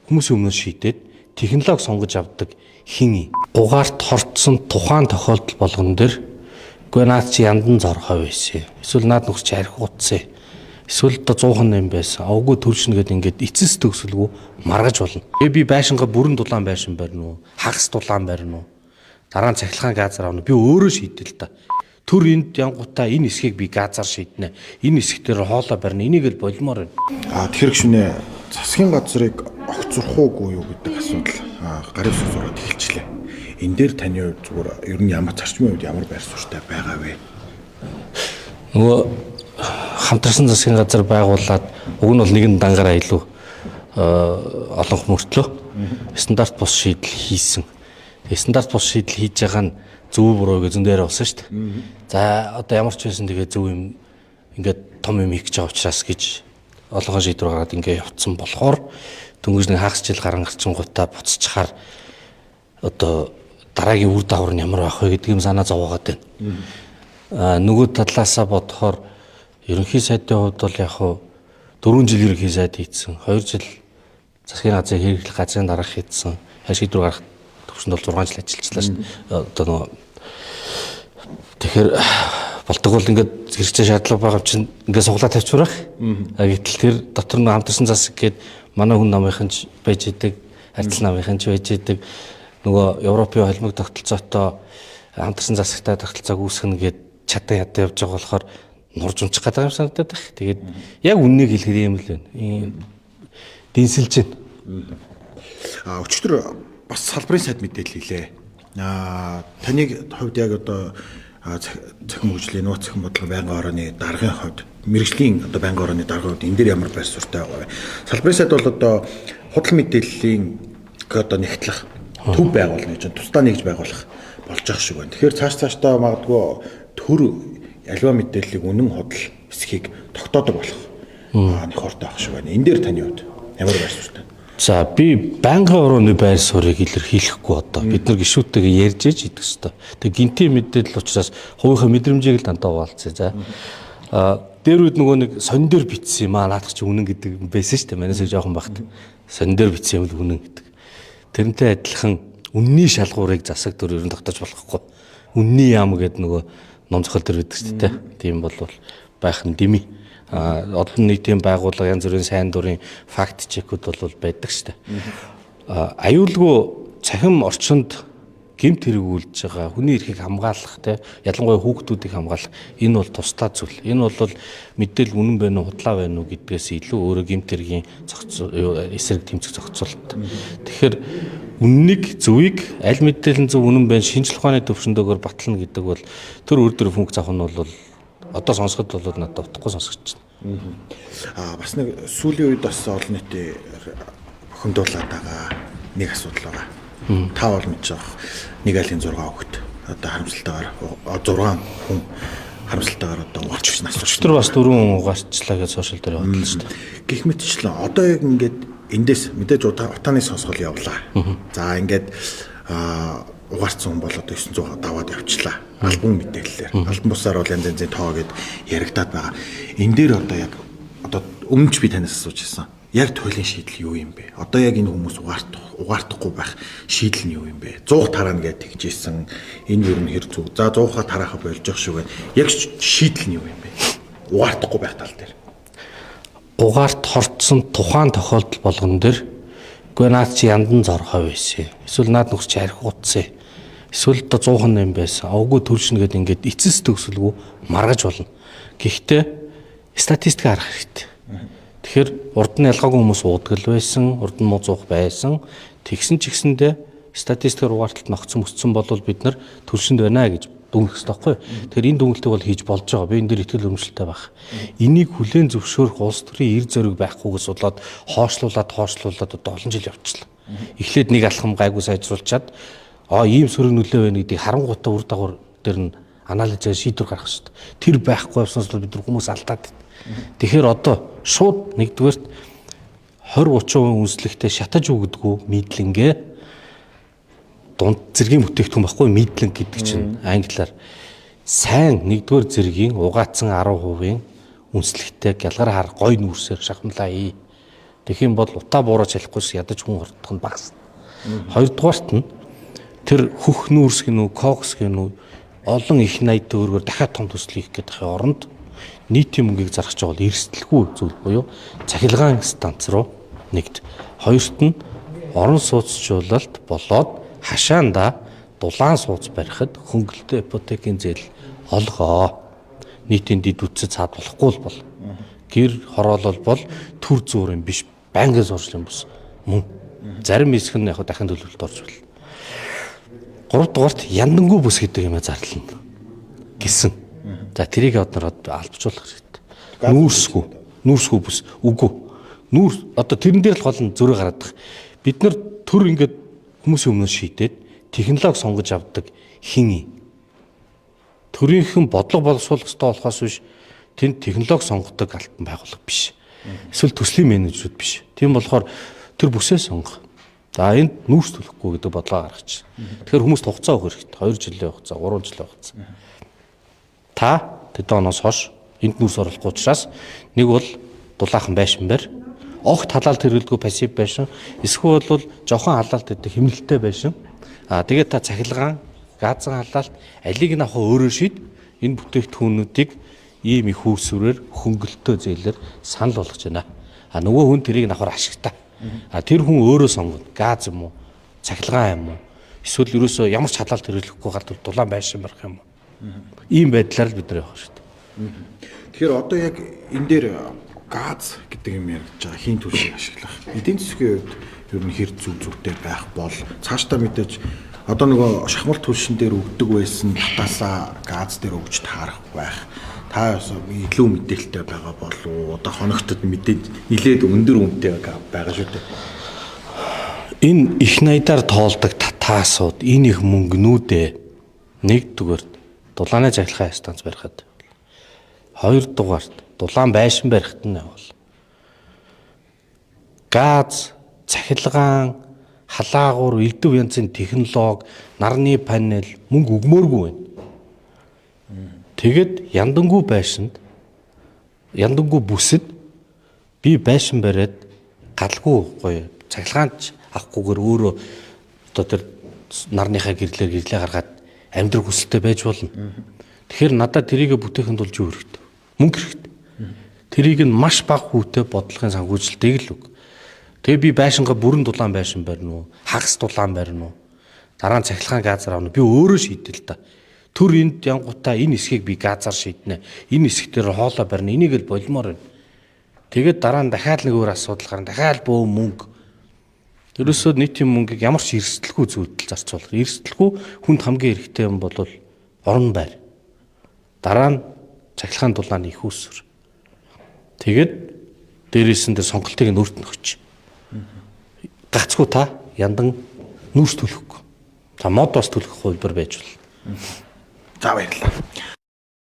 Хүмүүсийн өмнөөс шийдээд технологи сонгож авдаг хин угаарт хорцсон тухайн тохиолдол болгон дээр үгүй наад чи яндан зорхоо байсан. Эсвэл наад нөхөр чи арх утсан. Эсвэл одоо 100% байсан. Авгүй төршнө гэд ингээд эцэс төгсөлгүй маргаж болно. Би байшингаа бүрэн дулаан байшин барина уу? Хагас дулаан барина уу? Дараа нь цахилгаан газар авна. Би өөрөө шийдэл та. Төр энд янгуудаа энэ хэсгийг би газар шийднэ. Энэ хэсгээр хоолоо барина. Энийг л болмоор байна. Тэр гүшнэ засгийн газрыг огцрох уугүй юу гэдэг асуудал гарын суугаад эхэлчихлээ. Энэ дээр таны хувьд зүгээр ер нь ямар зарчмын хувьд ямар байр суурьтай байгаа вэ? Нөгөө хамтарсан засгийн газар байгуулад уг нь бол нэгэн дангаараа илүү олон хүмүүртлөө стандарт бус шийдэл хийсэн. Стандарт бус шийдэл хийж байгаа нь зөв буруу гэж зөндөө болсон шүү дээ. За одоо ямар ч байсан тэгээ зөв юм ингээд том юм хийх гэж байгаа учраас гэж олонхоо шийдвэр гаргаад ингээд явцсан болохоор дөнгөж нэг хагас жил гарan гарчингуудаа буцчихаар одоо дараагийн үр дагавар нь ямар байх вэ гэдэг юм санаа зовоогоод байна. Нөгөө талаасаа бодохоор ерөнхий сайдын хувьд бол яг хуу 4 жил ерөнхий сайд хийцэн, 2 жил засгийн газрын хэрэглэх газрын дарга хийцэн, шийдвэр гаргах төвшөнд бол 6 жил ажиллажлаа шүү дээ. Одоо нөгөө тэгэхээр болдог бол ингээд хэрэгцээ шаардлага байгаа чинь ингээд суглаа тавьчихварах. Гэтэл тэр дотор нь хамтарсан засаг гээд манай хүн намынхан ч байж идэг, харьцал намынхан ч байж идэг. Нөгөө Европын холимог тогтолцоотой хамтарсан засагтай тогтолцоог үүсгэнэ гээд чадан ядаа явж байгаа болохоор нурж унчих гэдэг юм санагдаад байна. Тэгээд яг үннийг хэлэхэд юм л байна. Дэнсэлж байна. Өчигдөр бас салбарын сайд мэдээлэл хийлээ. Таны хувьд яг одоо цахим хөгжлийн нууц цахим бодлогын байнгын орооны даргын хувьд мэрэгжлийн одоо байнгын орооны даргын хувьд энэ дээр ямар байр суурьтай байгаа вэ? Салбарын сайд бол одоо худал мэдээллийн одоо нэгтлэх төв байгуулна гэж тусдаа нэгж байгуулах болж байгаа шиг байна. Тэгэхээр цаашдаа магадгүй төр аливаа мэдээллийг үнэн худал хэсгийг тогтоодог болох нөхөртэй байх шиг байна. Энэ дээр таны хувьд ямар байр суурьтай? За би байнгын орооны байр суурийг илэрхийлэхгүй одоо бид нар гишүүдтэйгээ ярьж иж идэх хэвээр. Тэг гинтийн мэдээлэл учраас хувийнхаа мэдрэмжийг л дандаа хуваалцъя. За дээр үед нөгөө нэг сонин дээр бичсэн юм наадах чи үнэн гэдэг байсан шүү дээ. Манайсаа жоохон багт сонин дээр бичсэн юм л үнэн гэдэг. Тэрнтэй адилхан үнний шалгуурыг засаг дөр ерөн тогтоож болохгүй. Үнний яам гэдэг нөгөө ном зохиол төр гэдэг шүү дээ. Тийм бол байх нь дими. Олон нийтийн байгууллага янз бүрийн сайн дурын факт чекүүд бол байдаг шүү дээ. Аюулгүй цахим орчинд гэмт хэрэг үйлдэж байгаа хүний эрхийг хамгаалах те ялангуяа хүүхдүүдийг хамгаалах энэ бол тусдаа зүйл. Энэ бол мэдээлэл үнэн байна уу худлаа байна уу гэдгээс илүү өөрөө гэмт хэргийн эсрэг тэмцэх зохицуулалт. Тэгэхээр үннийг зөвийг аль мэдээлэл зөв үнэн байна шинжлэх ухааны төвшөндөөр батлана гэдэг бол тэр өөр дөр функц авах нь бол одоо сонсоход бол надад утгагүй сонсогч байна. Бас нэг сүүлийн үед бас олон нийтийн бохимдуулаад байгаа нэг асуудал байгаа. Та бол мэдж байгаа нэг айлын 6 хүүхэд одоо харамсалтайгаар 6 хүн харамсалтайгаар одоо угаачсан асууж. Тэр бас 4 хүн угаарчлаа гэж сошиал дээр бодлоо шүү дээ. Гэх мэтчлэн одоо яг ингээд эндээс мэдээж утааны сонсгол явлаа. За ингээд угаарсан хүн бол одоо 900 даваад явчлаа. Албан мэдээллээр. Албан бусаар бол янз янзын тоо гэд яригадаад байгаа. Энэ дээр одоо яг одоо өмнөч би танаас асууж байсан. Яг туйлын шийдэл юу юм бэ? Одоо яг энэ хүмүүс угаартахгүй байх шийдэл нь юу юм бэ? 100 тараана гэж тэгжсэн. Энэ юу нь хэр зүг. За 100-аа тараахаа болж явах шиг байна. Яг шийдэл нь юу юм бэ? Угаартахгүй байх тал дээр. Угаарт хорцсон тухайн тохиолдол болгон дээр үгүй наад чи яндан зорхоо байсан. Эсвэл наад нөхөр чи арх утсан. Эсвэл одоо 100% байсан. Авгүй төршнө гэд ингээд эцэс төгсөлгүй маргаж болно. Гэхдээ статистик харах хэрэгтэй. Тэгэхээр урд нь ялгаагүй хүмүүс уудаг л байсан, урд нь муу зуух байсан. Тэгсэн ч гэсэндээ статистикээр угаарталт ногцсон мөсцсөн болвол бид нар төршөнд байна гэж дүгнэх хэрэгтэй байхгүй. Тэгэхээр энэ дүгнэлтийг бол хийж болж байгаа. Би энэ дээр итгэл үнэмшилтэй байх. Энийг хүлээн зөвшөөрөх улс төрийн эр зориг байхгүйгээс болоод хоошлуулад одоо олон жил явчихлаа. Эхлээд нэг алхам гайгүй сайжруулчаад ийм сөрөг нөлөө байна гэдгийг харангуйтаа үр дагавар дээр нь анализаар шийдвэр гаргах шүү дээ. Тэр байхгүй явснаас бол бид нар хүмүүс алдаад байна. Тэгэхээр одоо шууд нэгдүгээрт 20-30% үнслэгтэй шатаж өгдөггүй нийтлэнгээ дунд зэргийн бүтээгдэхүүн байхгүй нийтлэн гэдэг чинь англиар сайн нэгдүгээр зэргийн угаацсан 10% үнслэгтэй гялгар хар гой нүүрсээр шахамлаа хий Тэгэх юм бол утаа буураж ялахгүйс ядаж хүн хордох нь багасна. Хоёрдугаарт нь тэр хөх нүүрс гинүү, кокс гинүү олон их найд төгрөгөөр дахиад том төсөл хийх гэдэг оронд нийтийн мөнгийг зарах гэж бол эрсдэлгүй зүйл буюу цахилгаан станц руу нэгт. Хоёрт нь орон сууцчлалт болоод хашаанда дулаан сууц барихад хөнгөлөлтөө ипотекийн зээл олгоо. Нийтийн дид үтсэд цаад болохгүй л бол гэр хороолол бол төр зүүрэн биш байнгын сурчлын бус мөн. Зарим хэсэг нь яг дахин төлөвлөлт орж байна. Гуравдугаарт яндангуй бүс гэдэг юм зарлана гэсэн. За тэрийг однороо албажуулах хэрэгтэй. Нүүрсгүй бүс үгүй. Нүүрс одоо тэрэн дээр л гол нь зөрөө гараад байгаа. Бид нар төр ингээд хүмүүсийн өмнөөс шийдээд технологи сонгож авдаг хин төрийнхэн бодлого боловсруулах ёстой болохоос биш тэнд технологи сонгодог алтан байгууллага биш. Эсвэл төслийн менежерүүд биш. Тийм болохоор тэр бүсээ сонгох. За энд нүүрс төлөхгүй гэдэг бодлого гаргачих. Тэгэхээр хүмүүст хугацаа өгөх хэрэгтэй. 2 жилийн хугацаа, 3 жилийн хугацаа. Та тэдэн оноос хойш энд нүүрс оруулахгүй учраас нэг бол дулаахан байшин барь, огт халаалт хэрэглэдэггүй пассив байшин, эсвэл бол жоохон халаалт гэдэг хэмнэлттэй байшин. Тэгээд та цахилгаан, газан халаалт алиг нь авах өөрөө шийд энэ бүтээгдэхүүнүүдийг ийм их хөөсвөрээр хөнгөлөлтөө зээлээр санал болгож байна. Нөгөө хүн тэрийг авахар ашигтай. Тэр хүн өөрөө сонгоно. Газ юм уу? Цахилгаан юм уу? Эсвэл ерөөсөө ямар ч халаалт хэрэглэхгүй гадар дулаан байшин барих юм уу? Ийм байдлаар л бид нар явах шүү дээ. Тэгэхээр одоо яг энэ дээр газ гэдэг юм яригдж байгаа хийн түлшийг ашиглах. Эдийн засгийн хувьд ер нь хэр зүйтэй байх бол цаашдаа мэдээж одоо нөгөө шахмал түлшин дээр өгдөг байсан татаасаа газ дээр өгч таарах байх. Та илүү мэдээлэлтэй байгаа болов уу? Одоо хоногтод мэдээд нилээд өндөр үнэтэй байгаа шүү дээ. Энэ их найдаар тоолдог татаасууд энэ их мөнгнүүдээ нэгдүгээр дулааны цахилгаан станц барихад, хоёрдугаарт дулаан байшин барихад нь бол газ, цахилгаан, халаагуур, элдв янзын технологи, нарны панел мөнгө өгмөөргүй байна. Тэгэд яндангуй байшинд, яндангуй бүсэд би байшин бариад галгүй гоё цахилгаанч авахгүйгээр өөрөө одоо тэр нарныхаа гэрлээ гаргаад амьдрах хүсэлтэй байж болно. Тэгэхээр надад тэрийг бүтээхэд болж юу хэрэгтэй? Мөнгө хэрэгтэй. Тэрийг нь маш бага хүүтэй бодлогын санхүүжилтийг л үг. Тэгээ би байшингаа бүрэн дулаан байшин барина уу? Хагас дулаан барина уу? Дараа нь цахилгаан газар авна. Би өөрөө шийдэл та. Төр энд янгутаа энэ хэсгийг би газар шийднэ. Энэ хэсэг дээр хоолой барина. Энийг л болмоор байна. Тэгээд дараа нь дахиад нэг өөр асуудал гарна. Дахиад бөө мөнгө. Ерөөсөө нийтийн мөнгийг ямар ч эрсдэлгүй зүйдэл зарцуулах. Эрсдэлгүй хүнд хамгийн хэрэгтэй юм бол орон байр. Дараа нь цахилгаан дулааны их усвэр. Тэгээд дээрээс нь сонголтыг нь өөрт нь өгч. Гацгүй та яндан нүүрс төлөхгүй. Та мод бас төлөх хувилбар байж болно. За баярлалаа.